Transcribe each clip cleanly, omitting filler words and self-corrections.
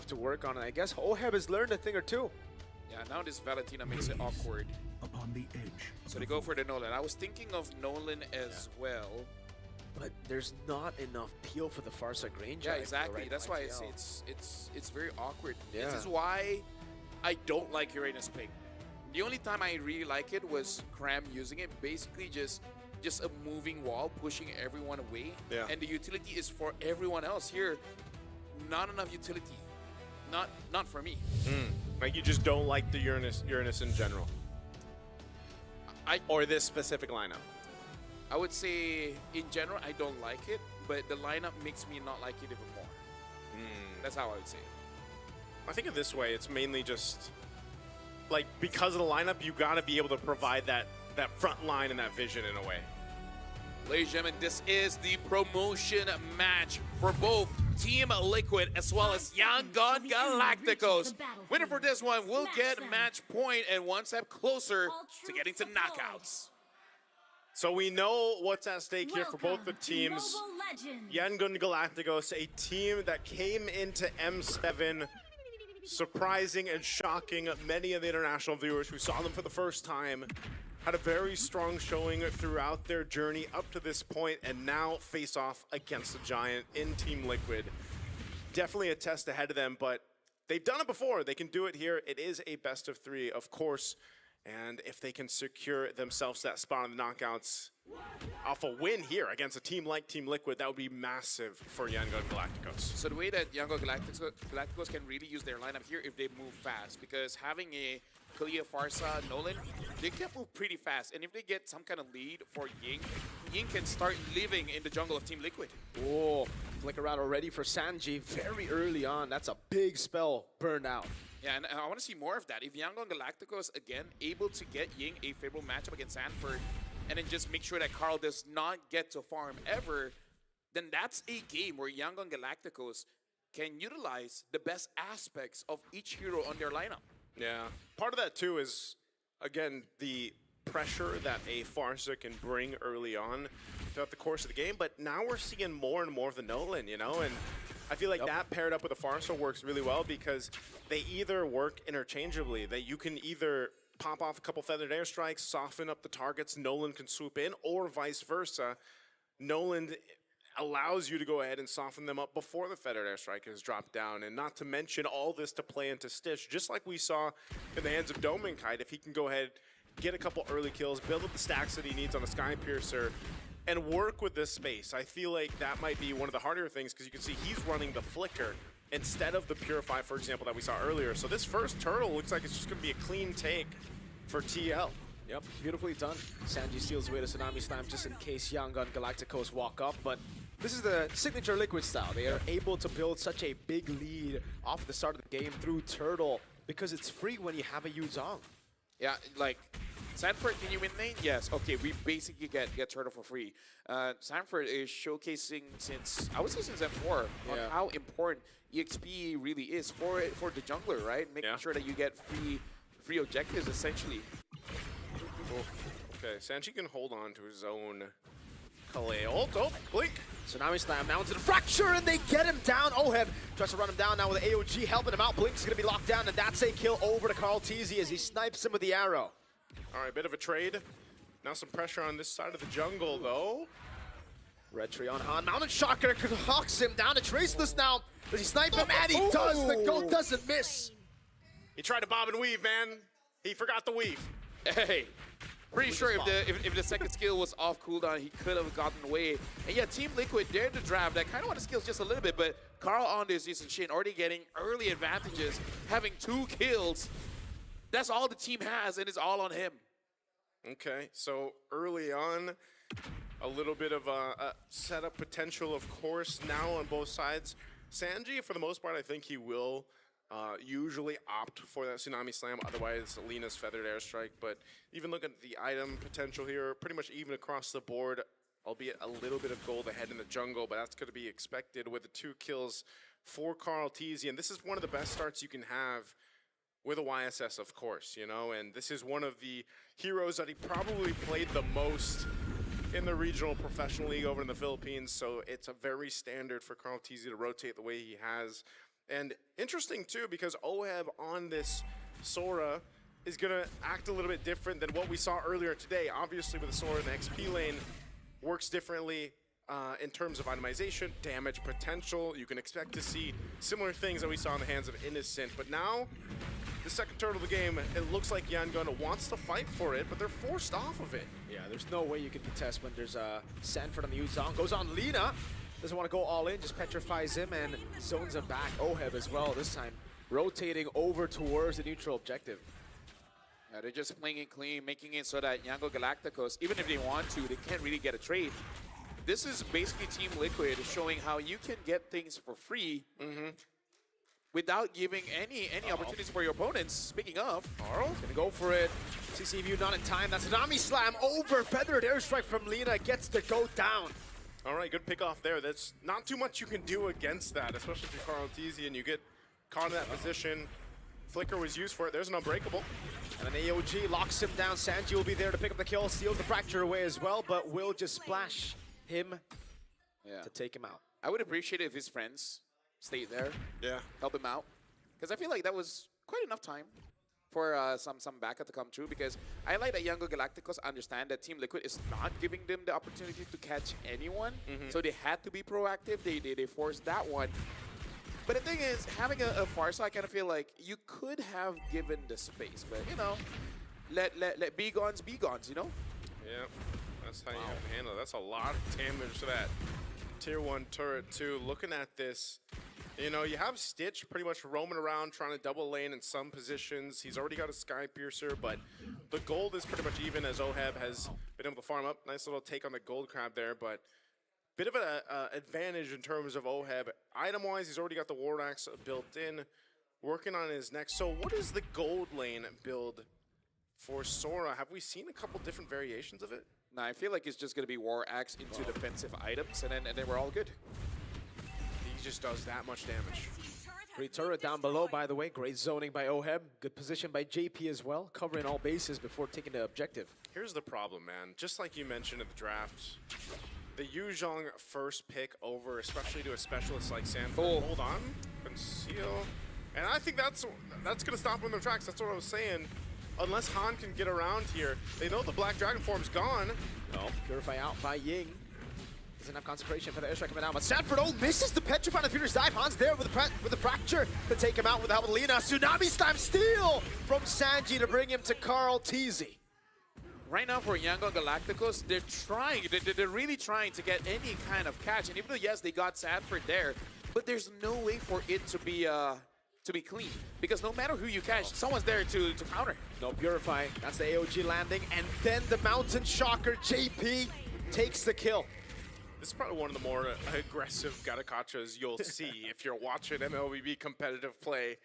have to work on. And I guess Oheb has learned a thing or two. Yeah, now this Valentina makes it awkward. Upon the edge. So they go for the Nolan. I was thinking of Nolan as well. But there's not enough peel for the Farsa Granger. Yeah, I feel, exactly. right That's now, why TL. it's very awkward. Yeah. This is why I don't like Uranus Ping. The only time I really like it was Cram using it. Basically just a moving wall, pushing everyone away. Yeah. And the utility is for everyone else. Here, not enough utility. Not for me. Like you just don't like the Uranus in general. Or this specific lineup. I would say, in general, I don't like it, but the lineup makes me not like it even more. That's how I would say it. I think of this way, it's mainly just like because of the lineup, you gotta be able to provide that front line and that vision in a way. Ladies and gentlemen, this is the promotion match for both Team Liquid as well as Young Gun Galacticos. Winner for this one will get match point and one step closer to getting to knockouts. So we know what's at stake here for both the teams. Yangon Galacticos, a team that came into M7 surprising and shocking many of the international viewers who saw them for the first time. Had a very strong showing throughout their journey up to this point, and now face off against the Giant in Team Liquid. Definitely a test ahead of them, but they've done it before. They can do it here. It is a best of 3, of course. And if they can secure themselves that spot in the knockouts off a win here against a team like Team Liquid, that would be massive for Yangon Galacticos. So the way that Young Gun Galacticos can really use their lineup here if they move fast, because having a Kalia, Farsa, Nolan, they can move pretty fast. And if they get some kind of lead for Ying, Ying can start living in the jungle of Team Liquid. Oh, flicker out already for Sanji very early on. That's a big spell burned out. Yeah, and I want to see more of that. If Young Gun Galacticos, again, able to get Ying a favorable matchup against Sanford, and then just make sure that Carl does not get to farm ever, then that's a game where Young Gun Galacticos can utilize the best aspects of each hero on their lineup. Yeah, part of that too is, again, the pressure that a Farsa can bring early on throughout the course of the game, but now we're seeing more and more of the Nolan, you know, and I feel like that paired up with a Farsa works really well because they either work interchangeably, that you can either pop off a couple feathered airstrikes, soften up the targets, Nolan can swoop in, or vice versa. Nolan allows you to go ahead and soften them up before the feathered airstrike has dropped down, and not to mention all this to play into Stitch, just like we saw in the hands of Domenkite. If he can go ahead, get a couple early kills, build up the stacks that he needs on the Sky Piercer, and work with this space. I feel like that might be one of the harder things because you can see he's running the Flicker instead of the Purify, for example, that we saw earlier. So this first turtle looks like it's just going to be a clean take for TL. Yep, beautifully done. Sanji steals away to Tsunami Slam just in case Young Gun Galacticos walk up, but this is the signature Liquid style. They are able to build such a big lead off the start of the game through Turtle because it's free when you have a Yuzong. Yeah, like, Sanford, can you win lane? Yes. Okay, we basically get Turtle for free. Sanford is showcasing since, I would say since M4, on how important EXP really is for the jungler, right? Making sure that you get free objectives, essentially. Cool. Okay, Sanji can hold on to his own Kalei ult. Oh, Blink. Tsunami Slam now into the Fracture, and they get him down. Oheb tries to run him down now with AOG helping him out. Blink's going to be locked down, and that's a kill over to Carl Teasy as he snipes him with the arrow. All right, bit of a trade. Now some pressure on this side of the jungle, though. Red tree on Han. Mountain Shocker hawks him down. It's Traceless now. Does he snipe him? And he does. The goat doesn't miss. He tried to bob and weave, man. He forgot the weave. Hey, pretty sure if the second skill was off cooldown, he could have gotten away. And yeah, Team Liquid dared to draft. That kind of want the skills just a little bit, but Carl on this and Shin already getting early advantages, having 2 kills. That's all the team has, and it's all on him. Okay, so early on, a little bit of a setup potential, of course, now on both sides. Sanji, for the most part, I think he will usually opt for that Tsunami Slam, otherwise Alina's Feathered Airstrike. But even looking at the item potential here, pretty much even across the board, albeit a little bit of gold ahead in the jungle, but that's going to be expected with the 2 kills for Carl Teasy. And this is one of the best starts you can have with a YSS, of course, you know, and this is one of the heroes that he probably played the most in the regional professional league over in the Philippines, so it's a very standard for Carl Teasy to rotate the way he has. And interesting too, because OHEB on this Sora is gonna act a little bit different than what we saw earlier today. Obviously with the Sora in the XP lane, works differently in terms of itemization, damage potential. You can expect to see similar things that we saw in the hands of Innocent. But now, the second turtle of the game, it looks like Yangon wants to fight for it, but they're forced off of it. Yeah, there's no way you can contest when there's Sanford on the Yuzong. Goes on Lina. Doesn't want to go all in, just petrifies him and zones him back. OHEB as well, this time rotating over towards the neutral objective. Yeah, they're just playing it clean, making it so that Yango Galacticos, even if they want to, they can't really get a trade. This is basically Team Liquid showing how you can get things for free without giving any opportunities for your opponents. Speaking of, Carl gonna go for it. CCView not in time. That's Tsunami Slam over. Feathered airstrike from Lina gets the go down. All right, good pick off there. That's not too much you can do against that, especially if you're Carl Teasy and you get caught in that position. Flicker was used for it. There's an Unbreakable. And an AOG locks him down. Sanji will be there to pick up the kill, steals the Fracture away as well, but will just splash him to take him out. I would appreciate it if his friends stayed there, help him out, because I feel like that was quite enough time for some backup to come through, because I like that Yango Galacticos understand that Team Liquid is not giving them the opportunity to catch anyone, so they had to be proactive. They forced that one. But the thing is, having a Pharsa, I kind of feel like you could have given the space, but you know, let B-Gons be Gons, you know? Yeah, that's how you have to handle it. That's a lot of damage to that tier 1 turret too. Looking at this, you know, you have Stitch pretty much roaming around trying to double lane in some positions. He's already got a Sky Piercer, but the gold is pretty much even as OHEB has been able to farm up. Nice little take on the gold crab there, but bit of an advantage in terms of OHEB. Item-wise, he's already got the War Axe built in, working on his next. So what is the gold lane build for Sora? Have we seen a couple different variations of it? Nah, I feel like it's just going to be War Axe into defensive items, and then we're all good. He just does that much damage. Great turret down below, by the way. Great zoning by OHEB. Good position by JP as well, covering all bases before taking the objective. Here's the problem, man. Just like you mentioned in the draft, the Yuzhong first pick over, especially to a specialist like Sanford. Oh. Hold on, conceal. And I think that's going to stop them in their tracks. That's what I was saying. Unless Han can get around here, they know the Black Dragon form's gone. No, Purify out by Ying. Doesn't have concentration for the airstrike coming down, but Sanford misses the Petrify on the Peter's dive. Han's there with the Fracture to take him out without Lina. Tsunami Slam steal from Sanji to bring him to Carl Teasy. Right now for Yangon Galacticos, they're trying, they're really trying to get any kind of catch. And even though, yes, they got Sanford there, but there's no way for it to be clean. Because no matter who you catch, someone's there to counter. No Purify, that's the AOG landing. And then the Mountain Shocker, JP, takes the kill. This is probably one of the more aggressive Gatakachas you'll see if you're watching MLBB competitive play.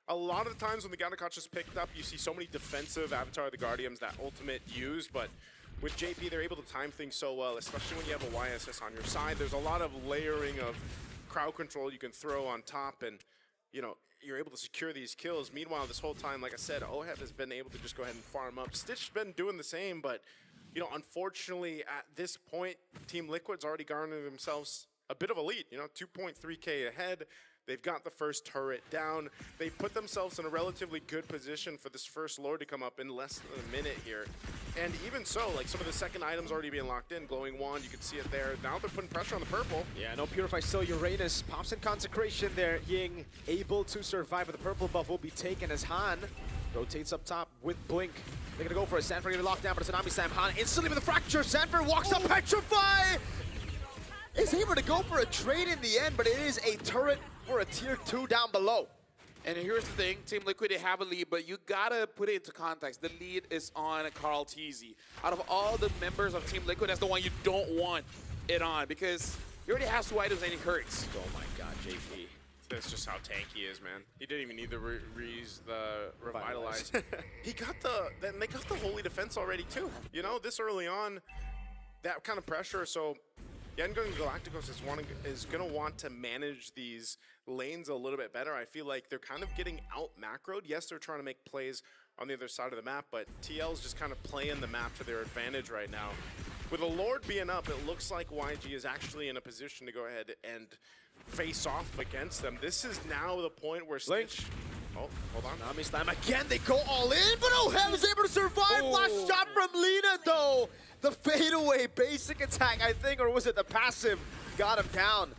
A lot of the times when the Gatakachas picked up, you see so many defensive Avatar of the Guardians that ultimate used, but with JP, they're able to time things so well, especially when you have a YSS on your side. There's a lot of layering of crowd control you can throw on top, and you know, you're able to secure these kills. Meanwhile, this whole time, like I said, OHEB has been able to just go ahead and farm up. Stitch's been doing the same, but you know, unfortunately, at this point, Team Liquid's already garnered themselves a bit of a lead. You know, 2.3K ahead. They've got the first turret down. They put themselves in a relatively good position for this first Lord to come up in less than a minute here. And even so, like some of the second items already being locked in. Glowing Wand, you can see it there. Now they're putting pressure on the purple. Yeah, no Purify still. Uranus pops in Consecration there. Ying able to survive, but the purple buff will be taken as Han rotates up top with Blink. They're gonna go for it. Sanford gonna be locked down, but it's Tsunami Slam. Han instantly with the Fracture. Sanford walks up, Petrify! Is able to go for a trade in the end, but it is a turret for a tier 2 down below. And here's the thing, Team Liquid, they have a lead, but you gotta put it into context. The lead is on Carl Teasy. Out of all the members of Team Liquid, that's the one you don't want it on, because he already has 2 items and he hurts. Oh my god, JP. That's just how tanky he is, man. He didn't even need the Revitalize. He got then they got the Holy Defense already too. You know, this early on, that kind of pressure, so Yangon Galacticos is going to want to manage these lanes a little bit better. I feel like they're kind of getting out macroed. Yes, they're trying to make plays on the other side of the map, but TL's just kind of playing the map to their advantage right now. With the Lord being up, it looks like YG is actually in a position to go ahead and face off against them. This is now the point where Blink. Stitch... Oh, hold on. Tsunami Slam again, they go all in, but OHEB is able to survive. Last shot from Lina though. The fadeaway basic attack, I think, or was it the passive, got him down.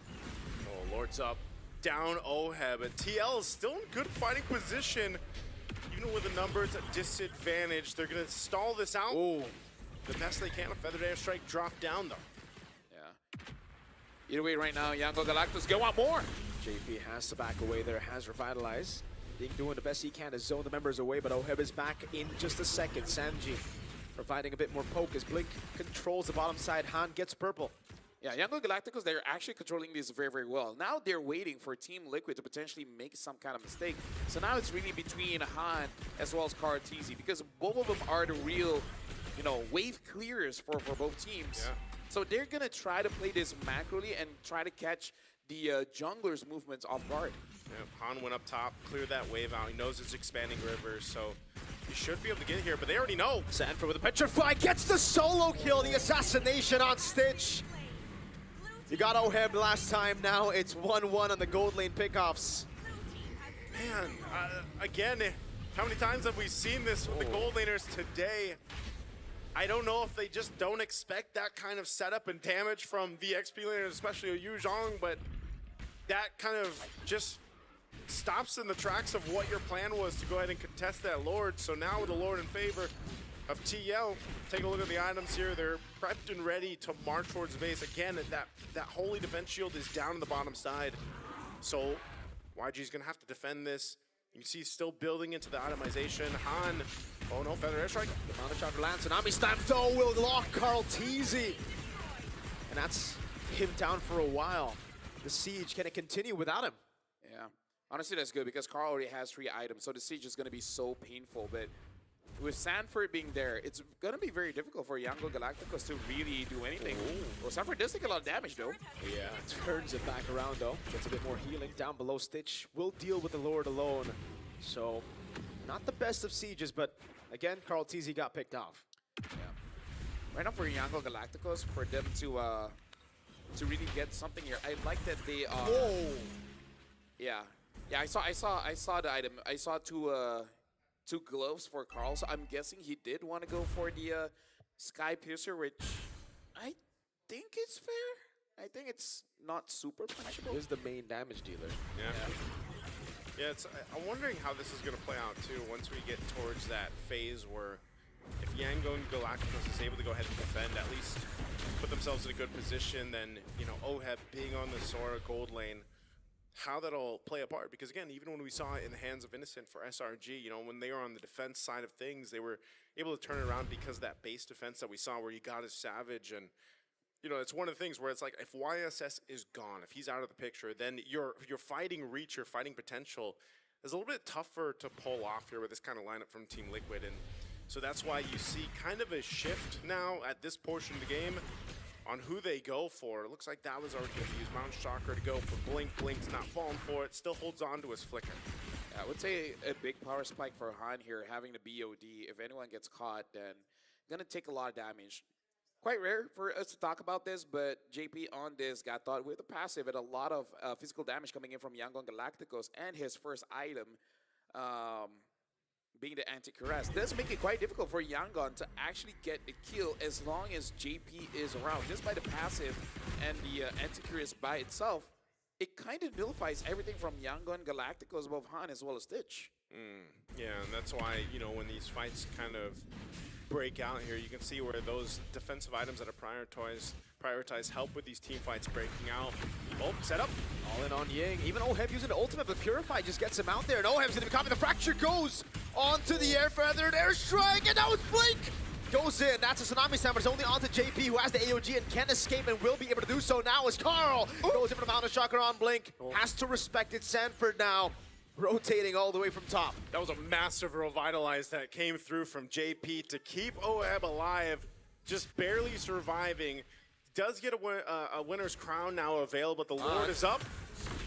Oh, Lord's up. Down OHEB. And TL is still in good fighting position. Even with the numbers at disadvantage, they're going to stall this out Oh, the best they can. A Feathered Airstrike drop down, though. Yeah. Either way, right now, Yango Galactus go want more. JP has to back away there, has Revitalize. Being doing the best he can to zone the members away, but OHEB is back in just a second. Sanji providing a bit more poke as Blink controls the bottom side. Han gets purple. Yeah, Yango Galacticos, they're actually controlling this very, very well. Now they're waiting for Team Liquid to potentially make some kind of mistake. So now it's really between Han as well as KarlTzy, because both of them are the real, you know, wave clearers for both teams. Yeah. So they're going to try to play this macroly and try to catch the jungler's movements off guard. Yeah, Han went up top, cleared that wave out. He knows it's expanding rivers, so he should be able to get here, but they already know. Sanford with a Petrify gets the solo kill, the assassination on Stitch. You got OHEB last time, now it's 1-1 on the gold lane pickoffs. Man, again, how many times have we seen this with the gold laners today? I don't know if they just don't expect that kind of setup and damage from the XP laners, especially Yu Zhong, but that kind of just stops in the tracks of what your plan was to go ahead and contest that Lord. So now with the Lord in favor of TL, take a look at the items here. They're prepped and ready to march towards the base. Again, that Holy Defense Shield is down on the bottom side. So YG's gonna have to defend this. You can see still building into the itemization. Han, oh no, Feather Airstrike. The Mount of Chakra lands, Tsunami Slam though will lock KarlTzy. And that's him down for a while. The siege, can it continue without him? Yeah. Honestly, that's good because Karl already has 3 items, so the siege is going to be so painful. But with Sanford being there, it's going to be very difficult for Yango Galacticos to really do anything. Well, Sanford does take a lot of damage, though. Yeah, turns it back around though. Gets a bit more healing down below. Stitch will deal with the Lord alone. So, not the best of sieges, but again, KarlTzy got picked off. Yeah. Right now for Yango Galacticos, for them to really get something here, I like that they are. Whoa! Yeah, yeah. I saw the item. I saw two gloves for Karl. So I'm guessing he did want to go for the Sky Piercer, which I think is fair. I think it's not super punishable. Here's the main damage dealer. Yeah, I'm wondering how this is going to play out too once we get towards that phase where if Yango and Galacticos is able to go ahead and defend, at least put themselves in a good position, then, you know, OHEB being on the Sora gold lane, how that'll play a part. Because again, even when we saw it in the hands of Innocent for SRG, you know, when they were on the defense side of things, they were able to turn it around because of that base defense that we saw where you got his Savage. And, you know, it's one of the things where it's like, if YSS is gone, if he's out of the picture, then your fighting reach, your fighting potential is a little bit tougher to pull off here with this kind of lineup from Team Liquid. And so that's why you see kind of a shift now at this portion of the game on who they go for. It looks like that was already going to use Mount Chakra to go for Blink. Blink's not falling for it, still holds on to his Flicker. I would say a big power spike for Han here, having the BOD. If anyone gets caught, then gonna take a lot of damage. Quite rare for us to talk about this, but JP on this got thought with a passive and a lot of physical damage coming in from Yangon Galacticos and his first item being the anti-caress. Does make it quite difficult for Yangon to actually get a kill as long as JP is around. Just by the passive and the anti-caress by itself, it kind of nullifies everything from Yangon Galacticos above Han as well as Stitch. Yeah, and that's why, you know, when these fights kind of break out here, you can see where those defensive items that are prioritized help with these team fights breaking out. Oh, set up. All in on Ying. Even OHEB using the ultimate, but Purify just gets him out there. And OHEB's gonna be caught. The Fracture goes onto the air, Feathered Airstrike, and now it's Blink! Goes in, that's a Tsunami Slam, but it's only onto JP, who has the AOG and can escape and will be able to do so now as Karl goes in for the Mount of Chakra on Blink. Has to respect it. Sanford now rotating all the way from top. That was a massive revitalize that came through from JP to keep OHEB alive, just barely surviving. Does get a winner's crown now available, but the Lord is up.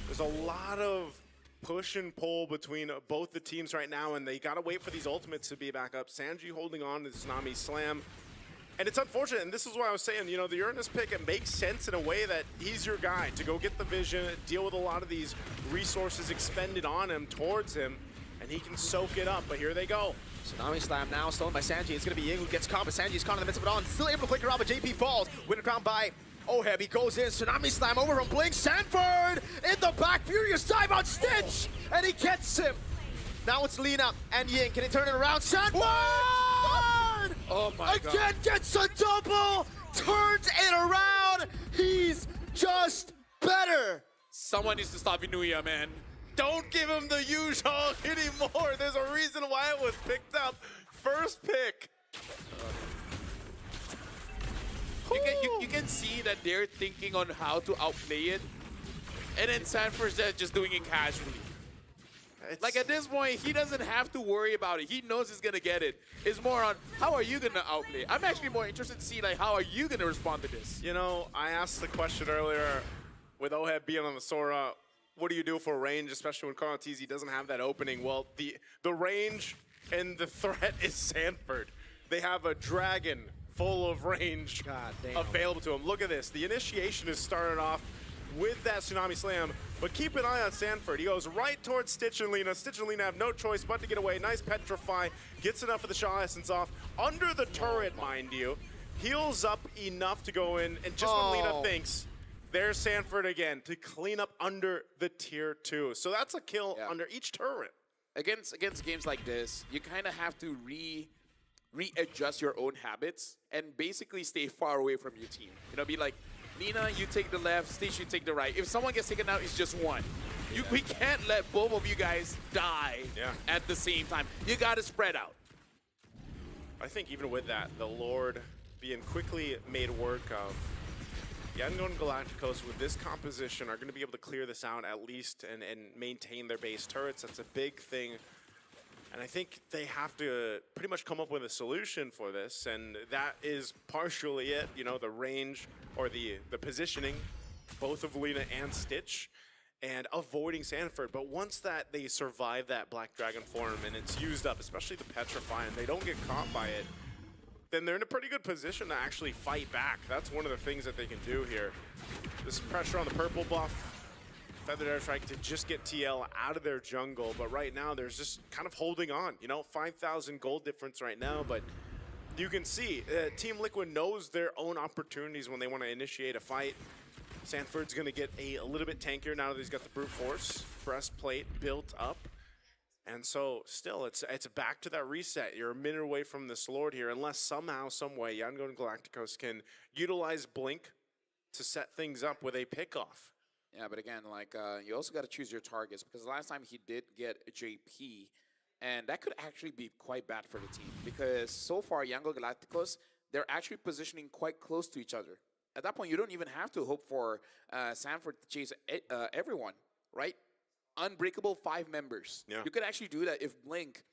There's a lot of push and pull between both the teams right now, and they gotta wait for these ultimates to be back up. Sanji holding on to the Tsunami Slam. And it's unfortunate, and this is why I was saying, you know, the Uranus pick, it makes sense in a way that he's your guy to go get the vision, deal with a lot of these resources expended on him, towards him, and he can soak it up, but here they go. Tsunami Slam now stolen by Sanji. It's going to be Ying who gets caught, but Sanji's caught in the midst of it on. Still able to flicker out, but JP falls. Winner crown by Oheb. He goes in. Tsunami Slam over from Blink. Sanford in the back. Furious dive on Stitch, and he gets him. Now it's Lina and Ying. Can he turn it around? Sanford! Oh my God. Again gets a double. Turns it around. He's just better. Someone needs to stop Inuya, man. Don't give him the U-Hog anymore. There's a reason why it was picked up. First pick. You can see that they're thinking on how to outplay it. And then Sanford's just doing it casually. Like at this point, he doesn't have to worry about it. He knows he's gonna get it. It's more on how are you gonna outplay? I'm actually more interested to see like how are you gonna respond to this? You know, I asked the question earlier with Oheb being on the Sora, what do you do for range, especially when Carl TZ doesn't have that opening? Well, the range and the threat is Sanford. They have a dragon full of range God damn. available to him. Look at this. The initiation is started off with that Tsunami Slam, but keep an eye on Sanford. He goes right towards Stitch and Lina. Stitch and Lina have no choice but to get away. Nice Petrify. Gets enough of the Shaw Essence off. Under the turret, mind you. Heals up enough to go in, and just when Lina thinks, there's Sanford again to clean up under the tier 2. So that's a kill under each turret. Against games like this, you kind of have to readjust your own habits and basically stay far away from your team. You know, be like, Nina, you take the left, Stitch, you take the right. If someone gets taken out, it's just one. We can't let both of you guys die at the same time. You got to spread out. I think even with that, the Lord being quickly made work of, Yangon and Galacticos with this composition are going to be able to clear this out at least and maintain their base turrets. That's a big thing. And I think they have to pretty much come up with a solution for this, and that is partially it. You know, the range or the positioning, both of Lina and Stitch, and avoiding Sanford. But once that they survive that Black Dragon form and it's used up, especially the Petrify, and they don't get caught by it, then they're in a pretty good position to actually fight back. That's one of the things that they can do here. This pressure on the purple buff, Feathered Airstrike to just get TL out of their jungle, but right now there's just kind of holding on. You know, 5,000 gold difference right now, but you can see Team Liquid knows their own opportunities when they want to initiate a fight. Sanford's going to get a little bit tankier now that he's got the brute force breastplate built up. And so still, it's back to that reset. You're a minute away from this Lord here, unless somehow, some way, Yangon and Galacticos can utilize Blink to set things up with a pickoff. Yeah, but again, like you also got to choose your targets, because last time he did get a JP, and that could actually be quite bad for the team, because so far Yangon Galacticos, they're actually positioning quite close to each other. At that point, you don't even have to hope for Sanford to chase everyone, right? Unbreakable 5 members. Yeah. You could actually do that if Blink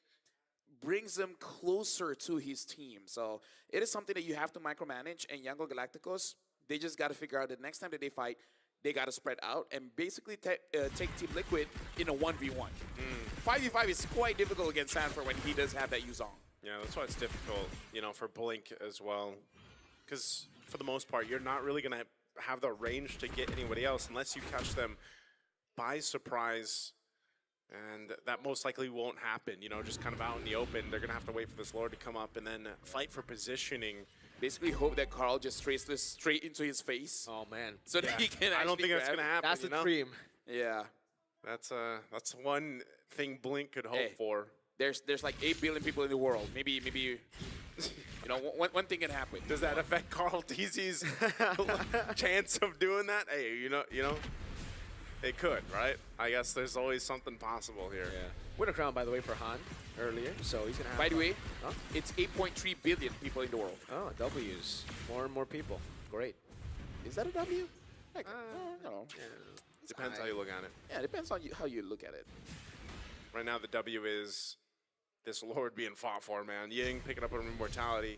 brings them closer to his team. So it is something that you have to micromanage, and Yangon Galacticos, they just got to figure out that next time that they fight, they got to spread out and basically take Team Liquid in a 1v1. 5v5 is quite difficult against Sanford when he does have that Yuzong. Yeah, that's why it's difficult, you know, for Blink as well. Because for the most part, you're not really going to have the range to get anybody else unless you catch them by surprise. And that most likely won't happen, you know, just kind of out in the open. They're going to have to wait for this Lord to come up and then fight for positioning. Basically hope that Carl just traces this straight into his face. Oh, man. So that he can actually I don't think that's going to happen. That's the you know? dream. Yeah. That's one thing Blink could hope for. There's like 8 billion people in the world. Maybe you know, one thing can happen. Does that affect Carl TZ's chance of doing that? Hey, you know, it could, right? I guess there's always something possible here. Yeah. Winner crown, by the way, for Han earlier, so he's gonna have. By the way, huh? it's 8.3 billion people in the world. Oh, W's. More and more people. Great. Is that a W? Like, no. Depends how you look at it. Yeah, it depends on how you look at it. Right now, the W is this Lord being fought for, man. Ying picking up on Immortality.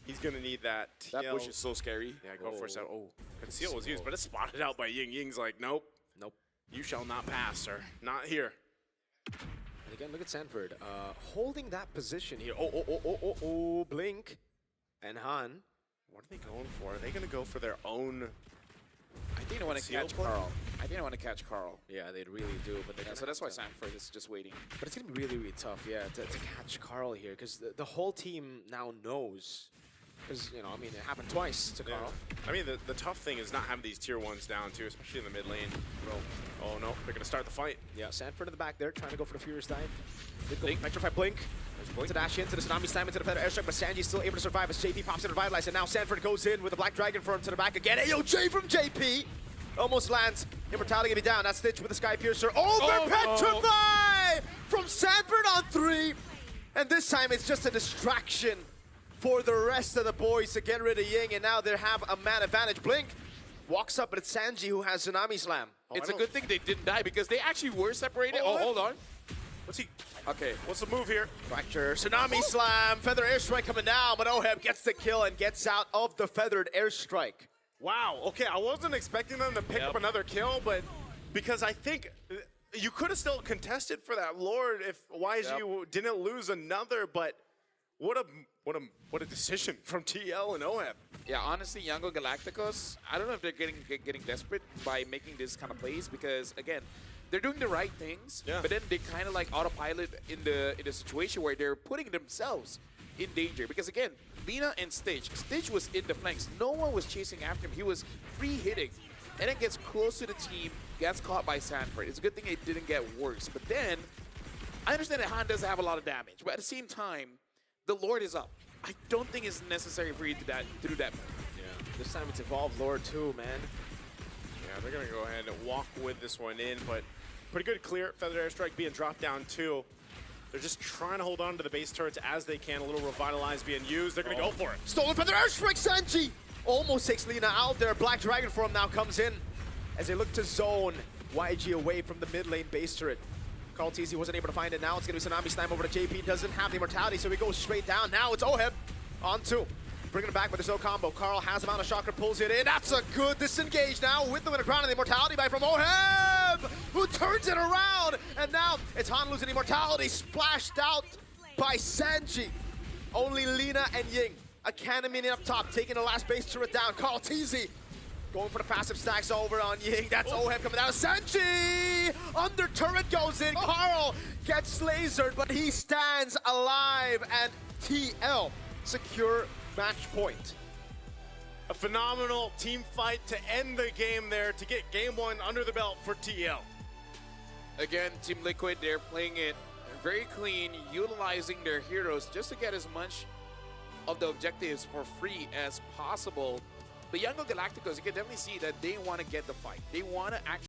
He's going to need that TL. That bush is so scary. Yeah, go for it. Oh, Conceal was used, but it's spotted out by Ying. Ying's like, nope. Nope. You shall not pass, sir. Not here. And again, look at Sanford holding that position here. Oh, Blink and Han What are they going for? Are they going to go for their own? I think they want to Seal catch play? Carl. I think they want to catch Carl. Yeah, they really do. But Yeah, so that's why Sanford is just waiting. But it's gonna be really, really tough, yeah, to catch Carl here, because the whole team now knows. Because I mean, it happened twice to Yeah. Carl. I mean, the tough thing is not having these tier 1s down too, especially in the mid lane. Oh no, they're going to start the fight. Yeah, Sanford in the back there, trying to go for the Furious Dive. Did go Electrify Blink. To dash into the Tsunami Slam into the Feather Airstrike, but Sanji's still able to survive as JP pops in to revitalize, and now Sanford goes in with the Black Dragon Firm to the back again. AOJ from JP! Almost lands. Immortality gonna be down. That's Stitch with the Sky Piercer. Over Petrify from Sanford on 3. And this time it's just a distraction for the rest of the boys to get rid of Ying, and now they have a man advantage. Blink walks up, but it's Sanji who has Tsunami Slam. It's a good thing they didn't die because they actually were separated. Oh, hold on. What's he? Okay. What's the move here? Fracture, Tsunami Slam, Feather Airstrike coming down, but Oheb gets the kill and gets out of the Feathered Airstrike. Wow. Okay, I wasn't expecting them to pick up another kill, but because I think you could have still contested for that Lord if YG didn't lose another. But what a decision from TL and OF. Yeah, honestly, Yango Galacticos, I don't know if they're getting desperate by making this kind of plays because, again, they're doing the right things, but then they kind of like autopilot in the situation where they're putting themselves in danger. Because, again, Lina and Stitch was in the flanks. No one was chasing after him. He was free hitting. And then gets close to the team, gets caught by Sanford. It's a good thing it didn't get worse. But then, I understand that Han doesn't have a lot of damage, but at the same time, the Lord is up. I don't think it's necessary for you to do that. Yeah. This time it's Evolved Lord too, man. Yeah, they're going to go ahead and walk with this one in, but pretty good clear. Feather Airstrike being dropped down too. They're just trying to hold on to the base turrets as they can. A little Revitalize being used. They're going to go for it. Stolen Feather Airstrike, Sanji! Almost takes Lina out there. Black Dragon Form now comes in as they look to zone YG away from the mid lane base turret. Carl TZ wasn't able to find it. Now it's going to be Tsunami Slam over to JP. Doesn't have the Immortality, so he goes straight down. Now it's Oheb on 2. Bringing it back, but there's no combo. Carl has him on a shocker, pulls it in. That's a good disengage now with the winner crown and the Immortality by from Oheb, who turns it around. And now it's Han losing Immortality, splashed out by Sanji. Only Lina and Ying. A cannon minion up top, taking the last base turret down. Carl TZ going for the passive stacks over on Ying. That's Oheb coming down. Sanji! Under turret goes in. Carl gets lasered, but he stands alive. And TL secure match point. A phenomenal team fight to end the game there to get game 1 under the belt for TL. Again, Team Liquid, they're playing it very clean, utilizing their heroes just to get as much of the objectives for free as possible. But Yango Galacticos, you can definitely see that they want to get the fight. They want to actually